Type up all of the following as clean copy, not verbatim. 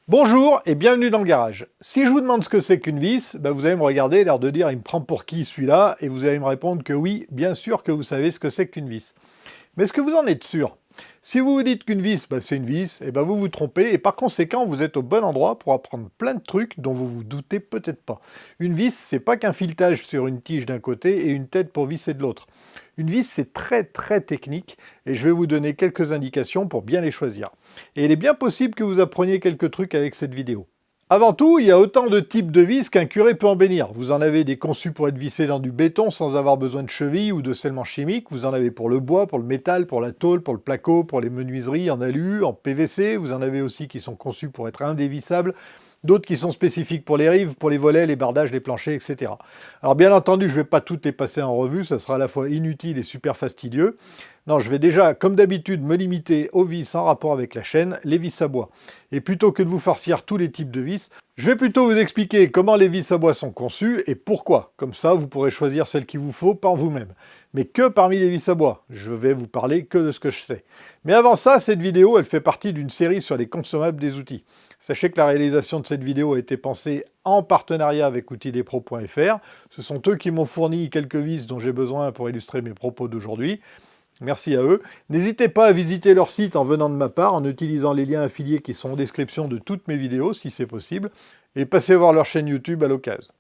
Bonjour et bienvenue dans le garage. Si je vous demande ce que c'est qu'une vis, vous allez me regarder, l'air de dire il me prend pour qui celui-là, et vous allez me répondre que oui, bien sûr que vous savez ce que c'est qu'une vis. Mais est-ce que vous en êtes sûr? Si vous vous dites qu'une vis, c'est une vis, vous vous trompez, et par conséquent vous êtes au bon endroit pour apprendre plein de trucs dont vous vous doutez peut-être pas. Une vis, c'est pas qu'un filetage sur une tige d'un côté et une tête pour visser de l'autre. Une vis, c'est très technique, et je vais vous donner quelques indications pour bien les choisir. Et il est bien possible que vous appreniez quelques trucs avec cette vidéo. Avant tout, il y a autant de types de vis qu'un curé peut en bénir. Vous en avez des conçus pour être vissés dans du béton sans avoir besoin de chevilles ou de scellement chimique. Vous en avez pour le bois, pour le métal, pour la tôle, pour le placo, pour les menuiseries en alu, en PVC. Vous en avez aussi qui sont conçus pour être indévissables. D'autres qui sont spécifiques pour les rives, pour les volets, les bardages, les planchers, etc. Alors bien entendu, je ne vais pas toutes les passer en revue, ça sera à la fois inutile et super fastidieux. Non, je vais déjà, comme d'habitude, me limiter aux vis en rapport avec la chaîne, les vis à bois. Et plutôt que de vous farcir tous les types de vis, je vais plutôt vous expliquer comment les vis à bois sont conçues et pourquoi. Comme ça, vous pourrez choisir celle qu'il vous faut par vous-même. Mais que parmi les vis à bois. Je vais vous parler que de ce que je sais. Mais avant ça, cette vidéo, elle fait partie d'une série sur les consommables des outils. Sachez que la réalisation de cette vidéo a été pensée en partenariat avec outildespro.fr. Ce sont eux qui m'ont fourni quelques vis dont j'ai besoin pour illustrer mes propos d'aujourd'hui. Merci à eux. N'hésitez pas à visiter leur site en venant de ma part, en utilisant les liens affiliés qui sont en description de toutes mes vidéos, si c'est possible, et passez voir leur chaîne YouTube à l'occasion.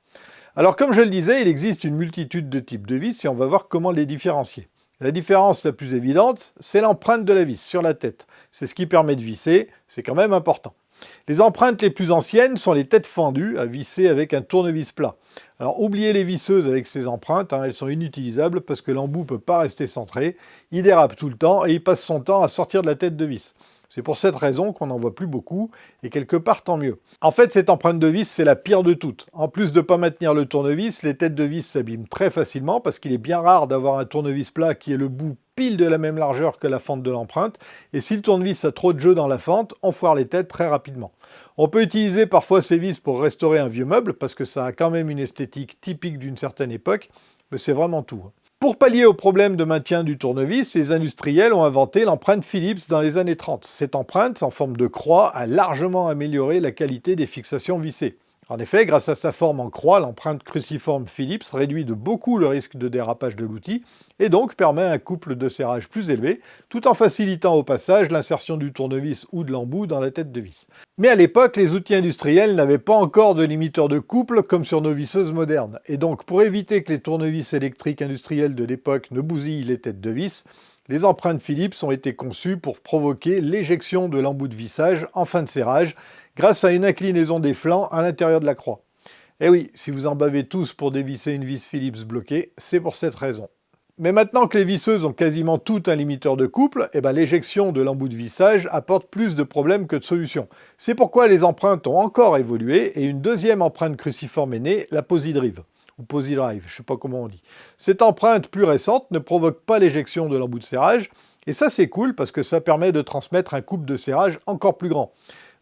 Alors comme je le disais, il existe une multitude de types de vis et on va voir comment les différencier. La différence la plus évidente, c'est l'empreinte de la vis sur la tête. C'est ce qui permet de visser, c'est quand même important. Les empreintes les plus anciennes sont les têtes fendues à visser avec un tournevis plat. Alors oubliez les visseuses avec ces empreintes, elles sont inutilisables parce que l'embout ne peut pas rester centré, il dérape tout le temps et il passe son temps à sortir de la tête de vis. C'est pour cette raison qu'on n'en voit plus beaucoup, et quelque part tant mieux. En fait, cette empreinte de vis, c'est la pire de toutes. En plus de ne pas maintenir le tournevis, les têtes de vis s'abîment très facilement parce qu'il est bien rare d'avoir un tournevis plat qui ait le bout pile de la même largeur que la fente de l'empreinte, et si le tournevis a trop de jeu dans la fente, on foire les têtes très rapidement. On peut utiliser parfois ces vis pour restaurer un vieux meuble, parce que ça a quand même une esthétique typique d'une certaine époque, mais c'est vraiment tout. Pour pallier au problème de maintien du tournevis, les industriels ont inventé l'empreinte Phillips dans les années 30. Cette empreinte, en forme de croix, a largement amélioré la qualité des fixations vissées. En effet, grâce à sa forme en croix, l'empreinte cruciforme Phillips réduit de beaucoup le risque de dérapage de l'outil et donc permet un couple de serrage plus élevé, tout en facilitant au passage l'insertion du tournevis ou de l'embout dans la tête de vis. Mais à l'époque, les outils industriels n'avaient pas encore de limiteur de couple comme sur nos visseuses modernes. Et donc, pour éviter que les tournevis électriques industriels de l'époque ne bousillent les têtes de vis, les empreintes Phillips ont été conçues pour provoquer l'éjection de l'embout de vissage en fin de serrage grâce à une inclinaison des flancs à l'intérieur de la croix. Et oui, si vous en bavez tous pour dévisser une vis Phillips bloquée, c'est pour cette raison. Mais maintenant que les visseuses ont quasiment toutes un limiteur de couple, l'éjection de l'embout de vissage apporte plus de problèmes que de solutions. C'est pourquoi les empreintes ont encore évolué et une deuxième empreinte cruciforme est née, la Posidrive. Ou Posidrive, je ne sais pas comment on dit. Cette empreinte plus récente ne provoque pas l'éjection de l'embout de serrage, et ça c'est cool parce que ça permet de transmettre un couple de serrage encore plus grand.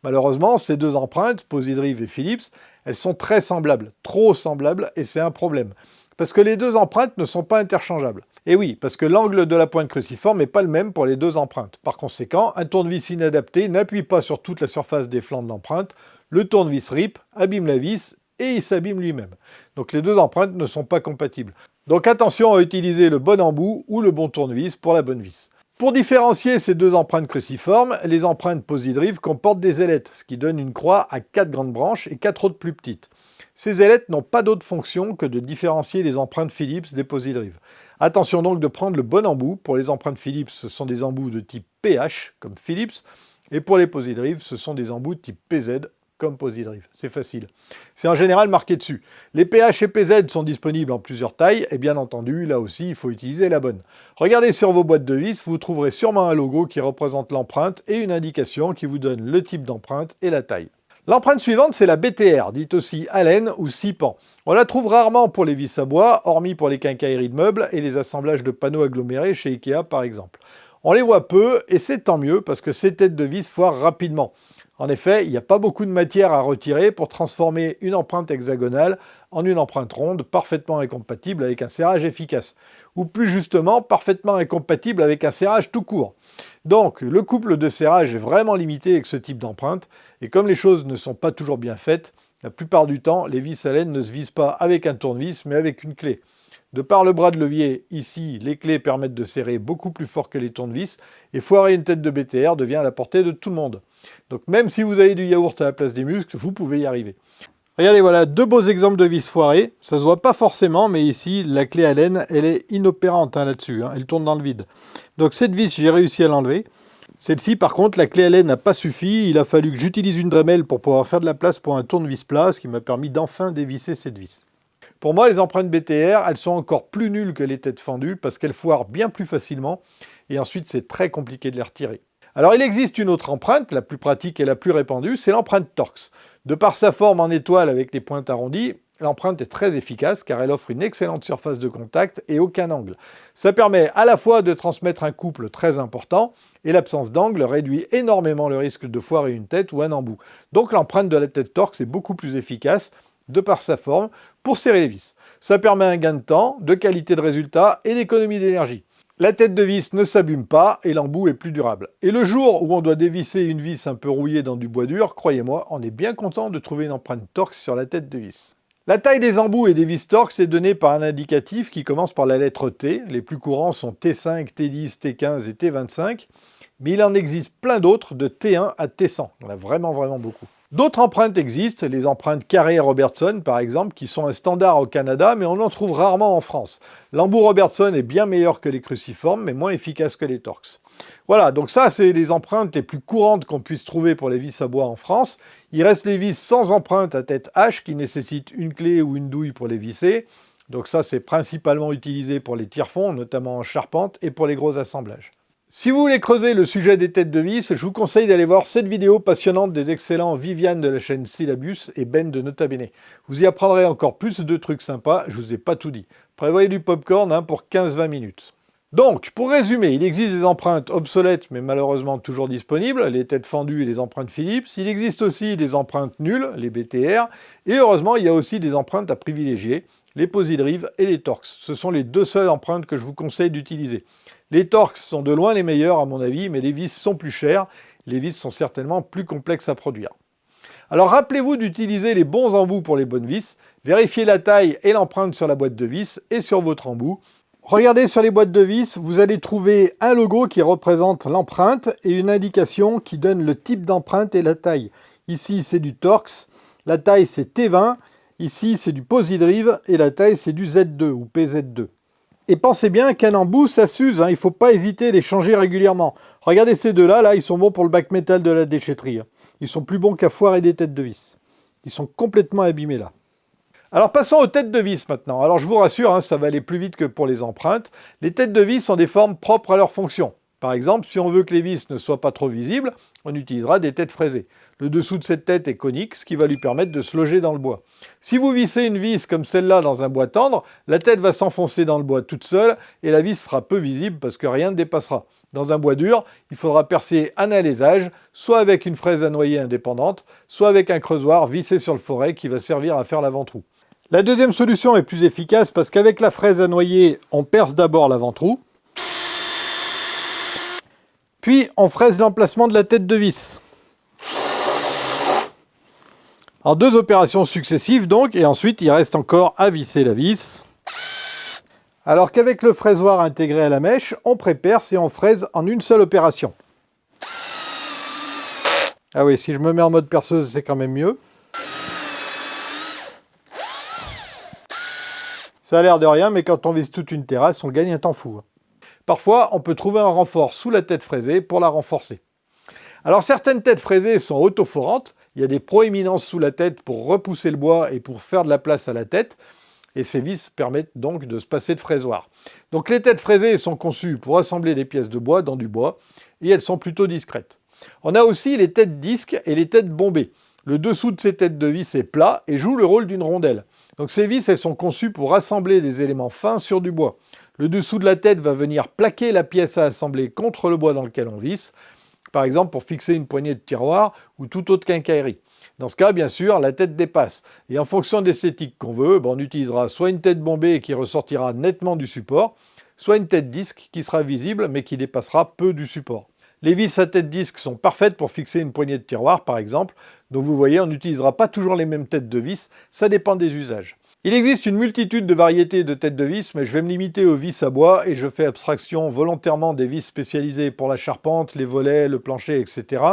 Malheureusement, ces deux empreintes, Posidrive et Phillips, elles sont très semblables, trop semblables, et c'est un problème. Parce que les deux empreintes ne sont pas interchangeables. Et oui, parce que l'angle de la pointe cruciforme n'est pas le même pour les deux empreintes. Par conséquent, un tournevis inadapté n'appuie pas sur toute la surface des flancs de l'empreinte, le tournevis rip, abîme la vis, et il s'abîme lui-même. Donc les deux empreintes ne sont pas compatibles. Donc attention à utiliser le bon embout ou le bon tournevis pour la bonne vis. Pour différencier ces deux empreintes cruciformes, les empreintes Posidrive comportent des ailettes, ce qui donne une croix à 4 grandes branches et 4 autres plus petites. Ces ailettes n'ont pas d'autre fonction que de différencier les empreintes Phillips des Posidrive. Attention donc de prendre le bon embout. Pour les empreintes Phillips, ce sont des embouts de type PH, comme Phillips, et pour les Posidrive, ce sont des embouts de type PZ, comme Posidrive. C'est facile. C'est en général marqué dessus. Les PH et PZ sont disponibles en plusieurs tailles, et bien entendu, là aussi, il faut utiliser la bonne. Regardez sur vos boîtes de vis, vous trouverez sûrement un logo qui représente l'empreinte et une indication qui vous donne le type d'empreinte et la taille. L'empreinte suivante, c'est la BTR, dite aussi Allen ou Sipan. On la trouve rarement pour les vis à bois, hormis pour les quincailleries de meubles et les assemblages de panneaux agglomérés chez Ikea par exemple. On les voit peu, et c'est tant mieux parce que ces têtes de vis foirent rapidement. En effet, il n'y a pas beaucoup de matière à retirer pour transformer une empreinte hexagonale en une empreinte ronde parfaitement incompatible avec un serrage efficace. Ou plus justement, parfaitement incompatible avec un serrage tout court. Donc, le couple de serrage est vraiment limité avec ce type d'empreinte, et comme les choses ne sont pas toujours bien faites, la plupart du temps, les vis à laine ne se visent pas avec un tournevis, mais avec une clé. De par le bras de levier, ici, les clés permettent de serrer beaucoup plus fort que les tournevis, et foirer une tête de BTR devient à la portée de tout le monde. Donc même si vous avez du yaourt à la place des muscles, vous pouvez y arriver. Regardez, voilà, deux beaux exemples de vis foirées. Ça se voit pas forcément, mais ici, la clé à laine, elle est inopérante là-dessus, elle tourne dans le vide. Donc cette vis, j'ai réussi à l'enlever. Celle-ci, par contre, la clé à laine n'a pas suffi. Il a fallu que j'utilise une Dremel pour pouvoir faire de la place pour un tournevis plat, ce qui m'a permis d'enfin dévisser cette vis. Pour moi, les empreintes BTR, elles sont encore plus nulles que les têtes fendues parce qu'elles foirent bien plus facilement et ensuite c'est très compliqué de les retirer. Alors il existe une autre empreinte, la plus pratique et la plus répandue, c'est l'empreinte Torx. De par sa forme en étoile avec les pointes arrondies, l'empreinte est très efficace car elle offre une excellente surface de contact et aucun angle. Ça permet à la fois de transmettre un couple très important et l'absence d'angle réduit énormément le risque de foirer une tête ou un embout. Donc l'empreinte de la tête Torx est beaucoup plus efficace de par sa forme, pour serrer les vis. Ça permet un gain de temps, de qualité de résultat et d'économie d'énergie. La tête de vis ne s'abîme pas et l'embout est plus durable. Et le jour où on doit dévisser une vis un peu rouillée dans du bois dur, croyez-moi, on est bien content de trouver une empreinte Torx sur la tête de vis. La taille des embouts et des vis Torx est donnée par un indicatif qui commence par la lettre T. Les plus courants sont T5, T10, T15 et T25. Mais il en existe plein d'autres de T1 à T100. Il y en a vraiment beaucoup. D'autres empreintes existent, les empreintes Carré et Robertson par exemple, qui sont un standard au Canada, mais on en trouve rarement en France. L'embout Robertson est bien meilleur que les cruciformes, mais moins efficace que les Torx. Voilà, donc ça c'est les empreintes les plus courantes qu'on puisse trouver pour les vis à bois en France. Il reste les vis sans empreinte à tête H, qui nécessitent une clé ou une douille pour les visser. Donc ça c'est principalement utilisé pour les tire-fonds, notamment en charpente, et pour les gros assemblages. Si vous voulez creuser le sujet des têtes de vis, je vous conseille d'aller voir cette vidéo passionnante des excellents Viviane de la chaîne Syllabus et Ben de Nota Bene. Vous y apprendrez encore plus de trucs sympas, je vous ai pas tout dit. Prévoyez du popcorn pour 15-20 minutes. Donc, pour résumer, il existe des empreintes obsolètes mais malheureusement toujours disponibles, les têtes fendues et les empreintes Philips. Il existe aussi des empreintes nulles, les BTR. Et heureusement, il y a aussi des empreintes à privilégier, les Posidrive et les Torx. Ce sont les deux seules empreintes que je vous conseille d'utiliser. Les Torx sont de loin les meilleurs à mon avis, mais les vis sont plus chères. Les vis sont certainement plus complexes à produire. Alors rappelez-vous d'utiliser les bons embouts pour les bonnes vis. Vérifiez la taille et l'empreinte sur la boîte de vis et sur votre embout. Regardez sur les boîtes de vis, vous allez trouver un logo qui représente l'empreinte et une indication qui donne le type d'empreinte et la taille. Ici c'est du Torx, la taille c'est T20, ici c'est du Posidrive et la taille c'est du Z2 ou PZ2. Et pensez bien qu'un embout, ça s'use, il ne faut pas hésiter à les changer régulièrement. Regardez ces deux-là, ils sont bons pour le bac métal de la déchetterie. Ils sont plus bons qu'à foirer des têtes de vis. Ils sont complètement abîmés là. Alors passons aux têtes de vis maintenant. Alors je vous rassure, ça va aller plus vite que pour les empreintes. Les têtes de vis sont des formes propres à leur fonction. Par exemple, si on veut que les vis ne soient pas trop visibles, on utilisera des têtes fraisées. Le dessous de cette tête est conique, ce qui va lui permettre de se loger dans le bois. Si vous vissez une vis comme celle-là dans un bois tendre, la tête va s'enfoncer dans le bois toute seule et la vis sera peu visible parce que rien ne dépassera. Dans un bois dur, il faudra percer un alésage, soit avec une fraise à noyer indépendante, soit avec un creusoir vissé sur le forêt qui va servir à faire l'avant-trou. La deuxième solution est plus efficace parce qu'avec la fraise à noyer, on perce d'abord l'avant-trou, puis on fraise l'emplacement de la tête de vis. En deux opérations successives donc, et ensuite il reste encore à visser la vis. Alors qu'avec le fraisoir intégré à la mèche, on pré-perce et on fraise en une seule opération. Ah oui, si je me mets en mode perceuse, c'est quand même mieux. Ça a l'air de rien, mais quand on vise toute une terrasse, on gagne un temps fou. Parfois, on peut trouver un renfort sous la tête fraisée pour la renforcer. Alors certaines têtes fraisées sont autoforantes, il y a des proéminences sous la tête pour repousser le bois et pour faire de la place à la tête, et ces vis permettent donc de se passer de fraisoir. Donc les têtes fraisées sont conçues pour assembler des pièces de bois dans du bois, et elles sont plutôt discrètes. On a aussi les têtes disques et les têtes bombées. Le dessous de ces têtes de vis est plat et joue le rôle d'une rondelle. Donc ces vis, elles sont conçues pour assembler des éléments fins sur du bois. Le dessous de la tête va venir plaquer la pièce à assembler contre le bois dans lequel on visse. par exemple pour fixer une poignée de tiroir ou toute autre quincaillerie. Dans ce cas, bien sûr, la tête dépasse. Et en fonction de l'esthétique qu'on veut, on utilisera soit une tête bombée qui ressortira nettement du support, soit une tête disque qui sera visible mais qui dépassera peu du support. Les vis à tête disque sont parfaites pour fixer une poignée de tiroir, par exemple. Donc vous voyez, on n'utilisera pas toujours les mêmes têtes de vis, ça dépend des usages. Il existe une multitude de variétés de têtes de vis, mais je vais me limiter aux vis à bois et je fais abstraction volontairement des vis spécialisées pour la charpente, les volets, le plancher, etc.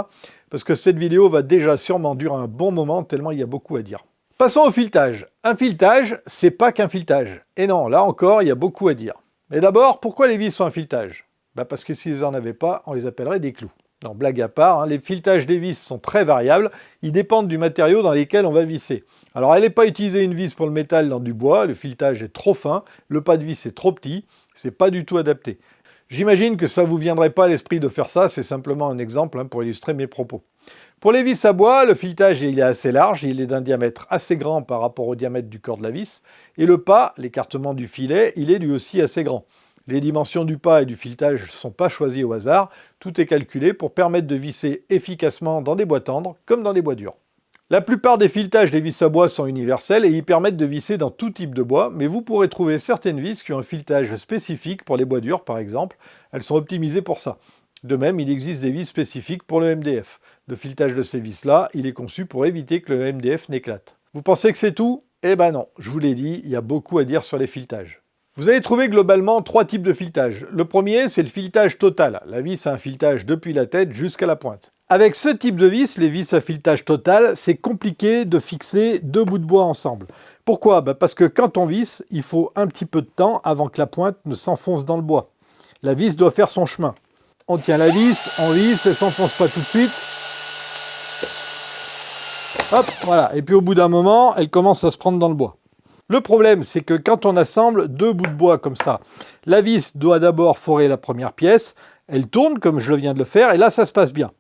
Parce que cette vidéo va déjà sûrement durer un bon moment, tellement il y a beaucoup à dire. Passons au filetage. Un filetage, c'est pas qu'un filetage. Et non, là encore, il y a beaucoup à dire. Mais d'abord, pourquoi les vis sont un filetage ? Parce que s'ils n'en avaient pas, on les appellerait des clous. Non, blague à part, les filetages des vis sont très variables, ils dépendent du matériau dans lequel on va visser. Alors, elle n'est pas utiliser une vis pour le métal dans du bois, le filetage est trop fin, le pas de vis est trop petit, c'est pas du tout adapté. J'imagine que ça ne vous viendrait pas à l'esprit de faire ça, c'est simplement un exemple pour illustrer mes propos. Pour les vis à bois, le filetage il est assez large, il est d'un diamètre assez grand par rapport au diamètre du corps de la vis, et le pas, l'écartement du filet, il est lui aussi assez grand. Les dimensions du pas et du filetage ne sont pas choisies au hasard, tout est calculé pour permettre de visser efficacement dans des bois tendres comme dans des bois durs. La plupart des filetages des vis à bois sont universels et ils permettent de visser dans tout type de bois, mais vous pourrez trouver certaines vis qui ont un filetage spécifique pour les bois durs par exemple, elles sont optimisées pour ça. De même, il existe des vis spécifiques pour le MDF. Le filetage de ces vis-là, il est conçu pour éviter que le MDF n'éclate. Vous pensez que c'est tout ? Eh ben non, je vous l'ai dit, il y a beaucoup à dire sur les filetages. Vous allez trouver globalement 3 types de filetage. Le premier, c'est le filetage total. La vis a un filetage depuis la tête jusqu'à la pointe. Avec ce type de vis, les vis à filetage total, c'est compliqué de fixer 2 bouts de bois ensemble. Pourquoi ? Parce que quand on visse, il faut un petit peu de temps avant que la pointe ne s'enfonce dans le bois. La vis doit faire son chemin. On tient la vis, on visse, elle ne s'enfonce pas tout de suite. Hop, voilà. Et puis au bout d'un moment, elle commence à se prendre dans le bois. Le problème, c'est que quand on assemble 2 bouts de bois comme ça, la vis doit d'abord forer la première pièce, elle tourne comme je viens de le faire, et là ça se passe bien.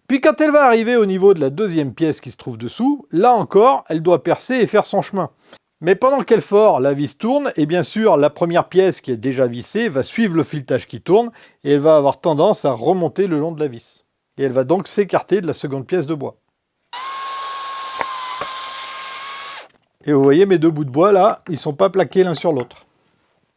Puis quand elle va arriver au niveau de la deuxième pièce qui se trouve dessous, là encore, elle doit percer et faire son chemin. Mais pendant qu'elle fore, la vis tourne, et bien sûr, la première pièce qui est déjà vissée va suivre le filetage qui tourne, et elle va avoir tendance à remonter le long de la vis. Et elle va donc s'écarter de la seconde pièce de bois. Et vous voyez mes 2 bouts de bois là, ils ne sont pas plaqués l'un sur l'autre.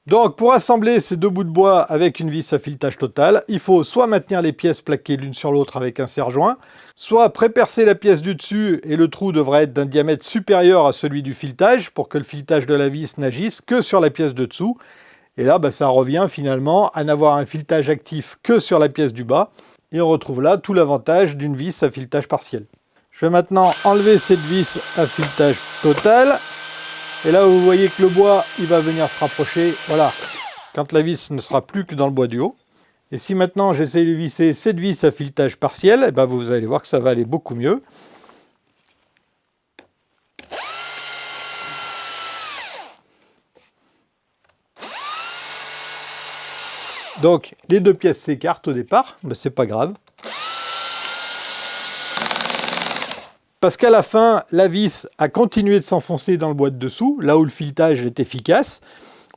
Donc pour assembler ces 2 bouts de bois avec une vis à filetage total, il faut soit maintenir les pièces plaquées l'une sur l'autre avec un serre-joint, soit prépercer la pièce du dessus et le trou devrait être d'un diamètre supérieur à celui du filetage pour que le filetage de la vis n'agisse que sur la pièce de dessous. Et là, ça revient finalement à n'avoir un filetage actif que sur la pièce du bas. Et on retrouve là tout l'avantage d'une vis à filetage partiel. Je vais maintenant enlever cette vis à filetage total. Et là, vous voyez que le bois, il va venir se rapprocher. Voilà, quand la vis ne sera plus que dans le bois du haut. Et si maintenant j'essaie de visser cette vis à filetage partiel, vous allez voir que ça va aller beaucoup mieux. Donc, les 2 pièces s'écartent au départ, c'est pas grave. Parce qu'à la fin, la vis a continué de s'enfoncer dans le bois de dessous, là où le filetage est efficace.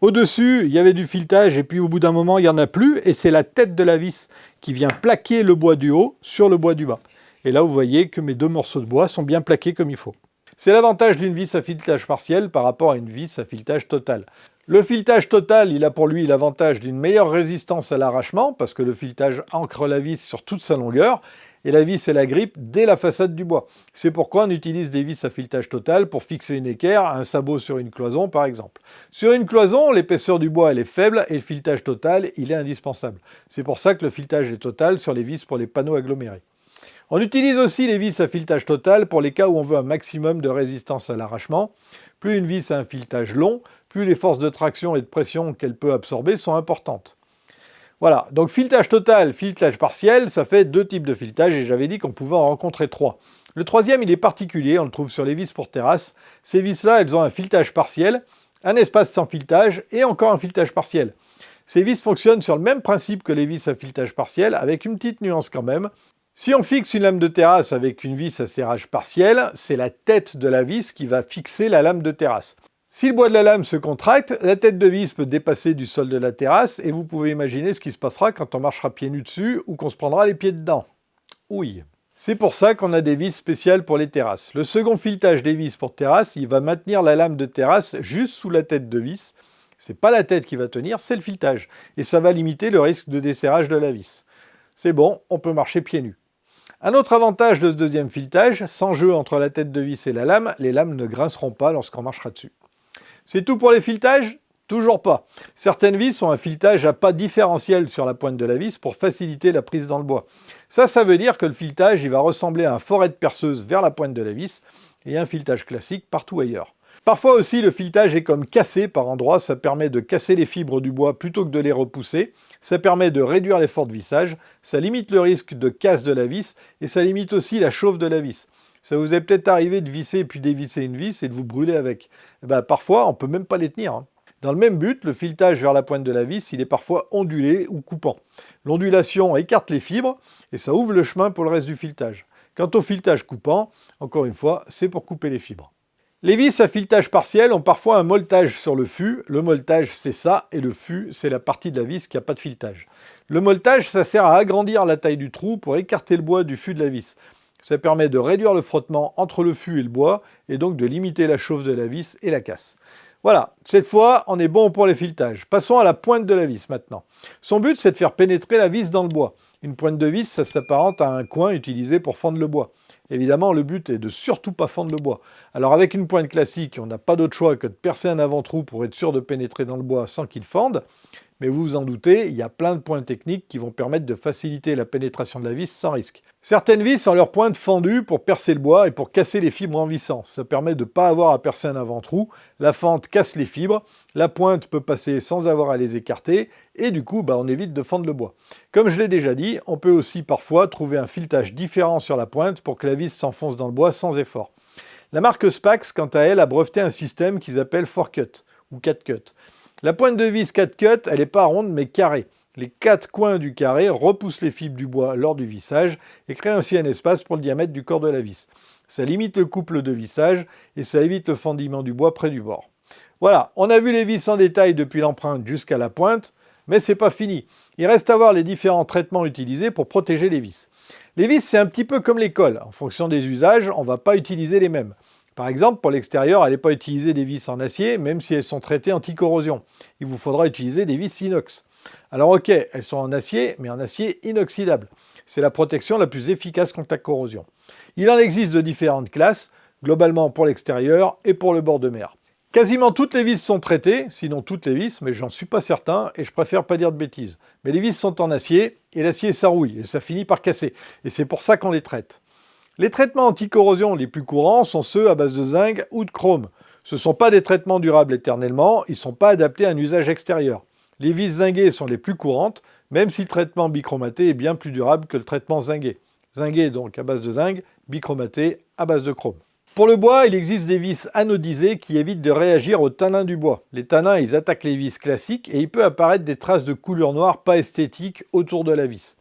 Au-dessus, il y avait du filetage, et puis au bout d'un moment, il n'y en a plus, et c'est la tête de la vis qui vient plaquer le bois du haut sur le bois du bas. Et là, vous voyez que mes 2 morceaux de bois sont bien plaqués comme il faut. C'est l'avantage d'une vis à filetage partiel par rapport à une vis à filetage total. Le filetage total, il a pour lui l'avantage d'une meilleure résistance à l'arrachement, parce que le filetage ancre la vis sur toute sa longueur, et la vis et la grippe dès la façade du bois. C'est pourquoi on utilise des vis à filetage total pour fixer une équerre, un sabot sur une cloison par exemple. Sur une cloison, l'épaisseur du bois elle est faible et le filetage total il est indispensable. C'est pour ça que le filetage est total sur les vis pour les panneaux agglomérés. On utilise aussi les vis à filetage total pour les cas où on veut un maximum de résistance à l'arrachement. Plus une vis a un filetage long, plus les forces de traction et de pression qu'elle peut absorber sont importantes. Voilà, donc filetage total, filetage partiel, ça fait 2 types de filetage et j'avais dit qu'on pouvait en rencontrer 3. Le troisième, il est particulier, on le trouve sur les vis pour terrasse. Ces vis-là, elles ont un filetage partiel, un espace sans filetage et encore un filetage partiel. Ces vis fonctionnent sur le même principe que les vis à filetage partiel, avec une petite nuance quand même. Si on fixe une lame de terrasse avec une vis à serrage partiel, c'est la tête de la vis qui va fixer la lame de terrasse. Si le bois de la lame se contracte, la tête de vis peut dépasser du sol de la terrasse et vous pouvez imaginer ce qui se passera quand on marchera pieds nus dessus ou qu'on se prendra les pieds dedans. houille. C'est pour ça qu'on a des vis spéciales pour les terrasses. Le second filetage des vis pour terrasse, il va maintenir la lame de terrasse juste sous la tête de vis. C'est pas la tête qui va tenir, c'est le filetage. Et ça va limiter le risque de desserrage de la vis. C'est bon, on peut marcher pieds nus. Un autre avantage de ce deuxième filetage, sans jeu entre la tête de vis et la lame, les lames ne grinceront pas lorsqu'on marchera dessus. C'est tout pour les filetages ? Toujours pas. Certaines vis ont un filetage à pas différentiel sur la pointe de la vis pour faciliter la prise dans le bois. Ça veut dire que le filetage il va ressembler à un foret de perceuse vers la pointe de la vis et un filetage classique partout ailleurs. Parfois aussi, le filetage est comme cassé par endroits, ça permet de casser les fibres du bois plutôt que de les repousser, ça permet de réduire l'effort de vissage, ça limite le risque de casse de la vis et ça limite aussi la chauffe de la vis. Ça vous est peut-être arrivé de visser puis dévisser une vis et de vous brûler avec. Parfois, on ne peut même pas les tenir. Dans le même but, le filetage vers la pointe de la vis, il est parfois ondulé ou coupant. L'ondulation écarte les fibres et ça ouvre le chemin pour le reste du filetage. Quant au filetage coupant, encore une fois, c'est pour couper les fibres. Les vis à filetage partiel ont parfois un molletage sur le fût. Le molletage, c'est ça, et le fût, c'est la partie de la vis qui n'a pas de filetage. Le molletage, ça sert à agrandir la taille du trou pour écarter le bois du fût de la vis. Ça permet de réduire le frottement entre le fût et le bois, et donc de limiter la chauffe de la vis et la casse. Voilà, cette fois, on est bon pour les filetages. Passons à la pointe de la vis maintenant. Son but, c'est de faire pénétrer la vis dans le bois. Une pointe de vis, ça s'apparente à un coin utilisé pour fendre le bois. Évidemment, le but est de surtout pas fendre le bois. Alors avec une pointe classique, on n'a pas d'autre choix que de percer un avant-trou pour être sûr de pénétrer dans le bois sans qu'il fende. Mais vous vous en doutez, il y a plein de points techniques qui vont permettre de faciliter la pénétration de la vis sans risque. Certaines vis ont leur pointe fendue pour percer le bois et pour casser les fibres en vissant. Ça permet de ne pas avoir à percer un avant-trou. La fente casse les fibres, la pointe peut passer sans avoir à les écarter et du coup, on évite de fendre le bois. Comme je l'ai déjà dit, on peut aussi parfois trouver un filetage différent sur la pointe pour que la vis s'enfonce dans le bois sans effort. La marque Spax, quant à elle, a breveté un système qu'ils appellent 4-cut ou 4-cut. La pointe de vis 4-cut, elle n'est pas ronde mais carrée. Les 4 coins du carré repoussent les fibres du bois lors du vissage et créent ainsi un espace pour le diamètre du corps de la vis. Ça limite le couple de vissage et ça évite le fendillement du bois près du bord. Voilà, on a vu les vis en détail depuis l'empreinte jusqu'à la pointe, mais c'est pas fini. Il reste à voir les différents traitements utilisés pour protéger les vis. Les vis, c'est un petit peu comme les cols. En fonction des usages, on ne va pas utiliser les mêmes. Par exemple, pour l'extérieur, n'allez pas utiliser des vis en acier, même si elles sont traitées anti-corrosion. Il vous faudra utiliser des vis inox. Alors ok, elles sont en acier, mais en acier inoxydable. C'est la protection la plus efficace contre la corrosion. Il en existe de différentes classes, globalement pour l'extérieur et pour le bord de mer. Quasiment toutes les vis sont traitées, sinon toutes les vis, mais j'en suis pas certain et je préfère pas dire de bêtises. Mais les vis sont en acier et l'acier ça rouille et ça finit par casser. Et c'est pour ça qu'on les traite. Les traitements anti-corrosion les plus courants sont ceux à base de zinc ou de chrome. Ce ne sont pas des traitements durables éternellement, ils ne sont pas adaptés à un usage extérieur. Les vis zinguées sont les plus courantes, même si le traitement bichromaté est bien plus durable que le traitement zingué. Zingué donc à base de zinc, bichromaté à base de chrome. Pour le bois, il existe des vis anodisées qui évitent de réagir aux tanins du bois. Les tanins, ils attaquent les vis classiques et il peut apparaître des traces de coulure noire pas esthétiques autour de la vis.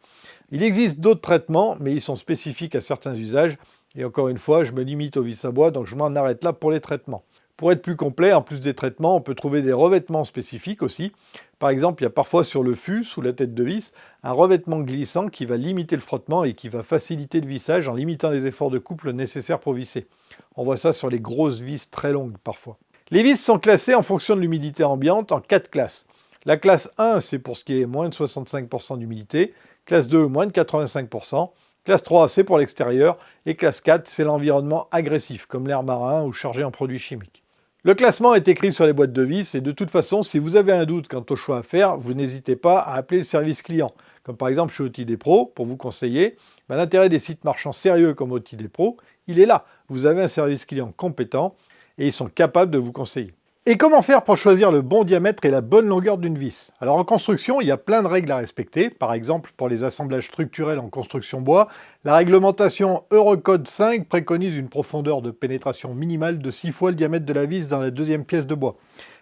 Il existe d'autres traitements, mais ils sont spécifiques à certains usages. Et encore une fois, je me limite aux vis à bois, donc je m'en arrête là pour les traitements. Pour être plus complet, en plus des traitements, on peut trouver des revêtements spécifiques aussi. Par exemple, il y a parfois sur le fût, sous la tête de vis, un revêtement glissant qui va limiter le frottement et qui va faciliter le vissage en limitant les efforts de couple nécessaires pour visser. On voit ça sur les grosses vis très longues parfois. Les vis sont classées en fonction de l'humidité ambiante en 4 classes. La classe 1, c'est pour ce qui est moins de 65% d'humidité. Classe 2, moins de 85%. Classe 3, c'est pour l'extérieur. Et classe 4, c'est l'environnement agressif, comme l'air marin ou chargé en produits chimiques. Le classement est écrit sur les boîtes de vis et de toute façon, si vous avez un doute quant au choix à faire, vous n'hésitez pas à appeler le service client. Comme par exemple chez OTD Pro, pour vous conseiller. L'intérêt des sites marchands sérieux comme OTD Pro, il est là. Vous avez un service client compétent et ils sont capables de vous conseiller. Et comment faire pour choisir le bon diamètre et la bonne longueur d'une vis? Alors en construction, il y a plein de règles à respecter. Par exemple, pour les assemblages structurels en construction bois, la réglementation Eurocode 5 préconise une profondeur de pénétration minimale de 6 fois le diamètre de la vis dans la deuxième pièce de bois.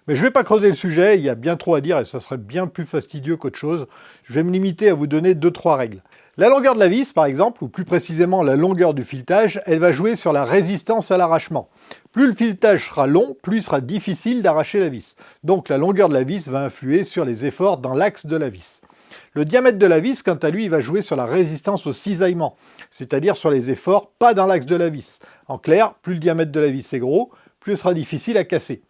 Mais je ne vais pas creuser le sujet, il y a bien trop à dire et ça serait bien plus fastidieux qu'autre chose. Je vais me limiter à vous donner 2-3 règles. La longueur de la vis, par exemple, ou plus précisément la longueur du filetage, elle va jouer sur la résistance à l'arrachement. Plus le filetage sera long, plus il sera difficile d'arracher la vis. Donc la longueur de la vis va influer sur les efforts dans l'axe de la vis. Le diamètre de la vis, quant à lui, il va jouer sur la résistance au cisaillement, c'est-à-dire sur les efforts pas dans l'axe de la vis. En clair, plus le diamètre de la vis est gros, plus ce sera difficile à casser.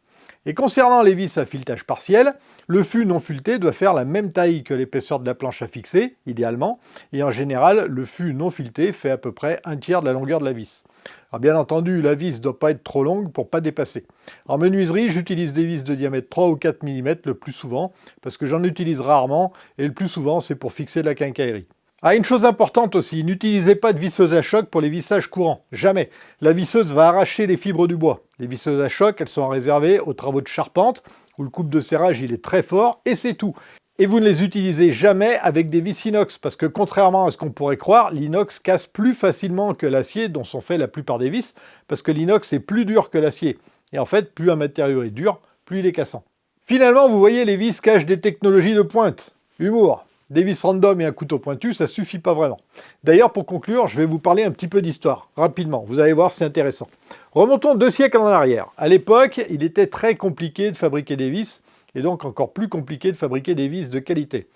Et concernant les vis à filetage partiel, le fût non fileté doit faire la même taille que l'épaisseur de la planche à fixer, idéalement, et en général, le fût non fileté fait à peu près un tiers de la longueur de la vis. Alors bien entendu, la vis ne doit pas être trop longue pour ne pas dépasser. En menuiserie, j'utilise des vis de diamètre 3 ou 4 mm le plus souvent, parce que j'en utilise rarement, et le plus souvent c'est pour fixer de la quincaillerie. Ah, une chose importante aussi, n'utilisez pas de visseuse à choc pour les vissages courants. Jamais. La visseuse va arracher les fibres du bois. Les visseuses à choc, elles sont réservées aux travaux de charpente, où le couple de serrage il est très fort, et c'est tout. Et vous ne les utilisez jamais avec des vis inox, parce que contrairement à ce qu'on pourrait croire, l'inox casse plus facilement que l'acier dont sont faits la plupart des vis, parce que l'inox est plus dur que l'acier. Et en fait, plus un matériau est dur, plus il est cassant. Finalement, vous voyez, les vis cachent des technologies de pointe. Humour. Des vis random et un couteau pointu, ça suffit pas vraiment. D'ailleurs, pour conclure, je vais vous parler un petit peu d'histoire, rapidement. Vous allez voir, c'est intéressant. Remontons 2 siècles en arrière. À l'époque, il était très compliqué de fabriquer des vis, et donc encore plus compliqué de fabriquer des vis de qualité.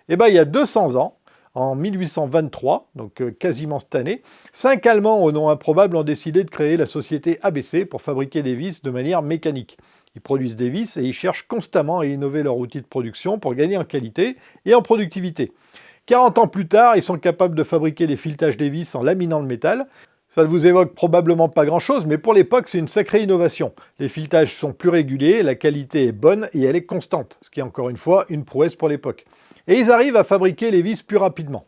Et bien, il y a 200 ans, en 1823, donc quasiment cette année, 5 Allemands au nom improbable ont décidé de créer la société ABC pour fabriquer des vis de manière mécanique. Ils produisent des vis et ils cherchent constamment à innover leur outil de production pour gagner en qualité et en productivité. 40 ans plus tard, ils sont capables de fabriquer les filetages des vis en laminant le métal. Ça ne vous évoque probablement pas grand-chose, mais pour l'époque, c'est une sacrée innovation. Les filetages sont plus réguliers, la qualité est bonne et elle est constante, ce qui est encore une fois une prouesse pour l'époque. Et ils arrivent à fabriquer les vis plus rapidement.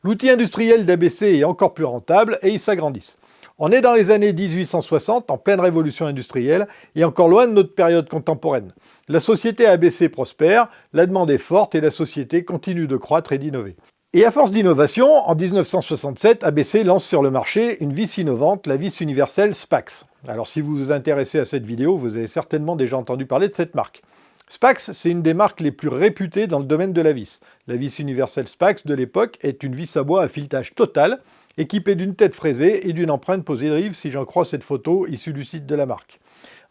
L'outil industriel d'ABC est encore plus rentable et ils s'agrandissent. On est dans les années 1860, en pleine révolution industrielle, et encore loin de notre période contemporaine. La société ABC prospère, la demande est forte et la société continue de croître et d'innover. Et à force d'innovation, en 1967, ABC lance sur le marché une vis innovante, la vis universelle Spax. Alors si vous vous intéressez à cette vidéo, vous avez certainement déjà entendu parler de cette marque. Spax, c'est une des marques les plus réputées dans le domaine de la vis. La vis universelle Spax de l'époque est une vis à bois à filetage total, équipée d'une tête fraisée et d'une empreinte positive, si j'en crois cette photo issue du site de la marque.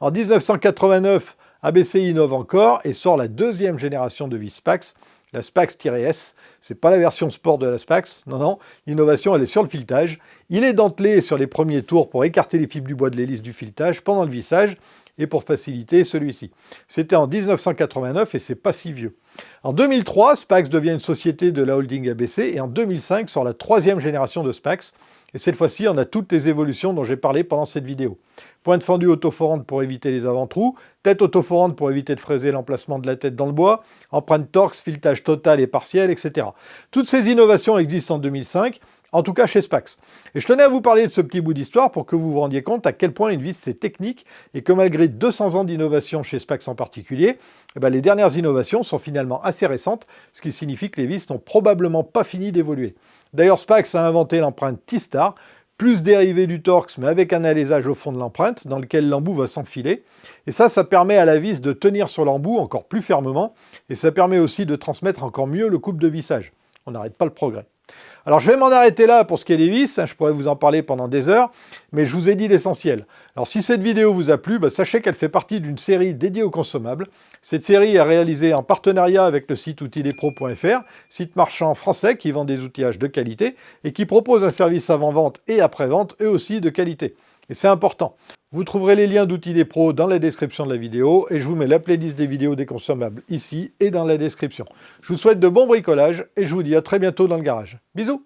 En 1989, ABC innove encore et sort la deuxième génération de vis Spax, la Spax-S. C'est pas la version sport de la Spax, non, l'innovation elle est sur le filetage. Il est dentelé sur les premiers tours pour écarter les fibres du bois de l'hélice du filetage pendant le vissage et pour faciliter celui-ci. C'était en 1989 et c'est pas si vieux. En 2003, Spax devient une société de la holding ABC et en 2005 sort la troisième génération de Spax. Et cette fois-ci, on a toutes les évolutions dont j'ai parlé pendant cette vidéo. Pointe fendue autoforante pour éviter les avant-trous, tête autoforante pour éviter de fraiser l'emplacement de la tête dans le bois, empreinte torx, filetage total et partiel, etc. Toutes ces innovations existent en 2005, en tout cas chez Spax. Et je tenais à vous parler de ce petit bout d'histoire pour que vous vous rendiez compte à quel point une vis c'est technique et que malgré 200 ans d'innovation chez Spax en particulier, les dernières innovations sont finalement assez récentes, ce qui signifie que les vis n'ont probablement pas fini d'évoluer. D'ailleurs, Spax a inventé l'empreinte T-Star, plus dérivée du torx, mais avec un alésage au fond de l'empreinte, dans lequel l'embout va s'enfiler. Et ça permet à la vis de tenir sur l'embout encore plus fermement, et ça permet aussi de transmettre encore mieux le couple de vissage. On n'arrête pas le progrès. Alors je vais m'en arrêter là pour ce qui est des vis, je pourrais vous en parler pendant des heures, mais je vous ai dit l'essentiel. Alors si cette vidéo vous a plu, sachez qu'elle fait partie d'une série dédiée aux consommables. Cette série est réalisée en partenariat avec le site outildespro.fr, site marchand français qui vend des outillages de qualité et qui propose un service avant-vente et après-vente, eux aussi de qualité. Et c'est important. Vous trouverez les liens d'Outils des Pros dans la description de la vidéo et je vous mets la playlist des vidéos des consommables ici et dans la description. Je vous souhaite de bons bricolages et je vous dis à très bientôt dans le garage. Bisous!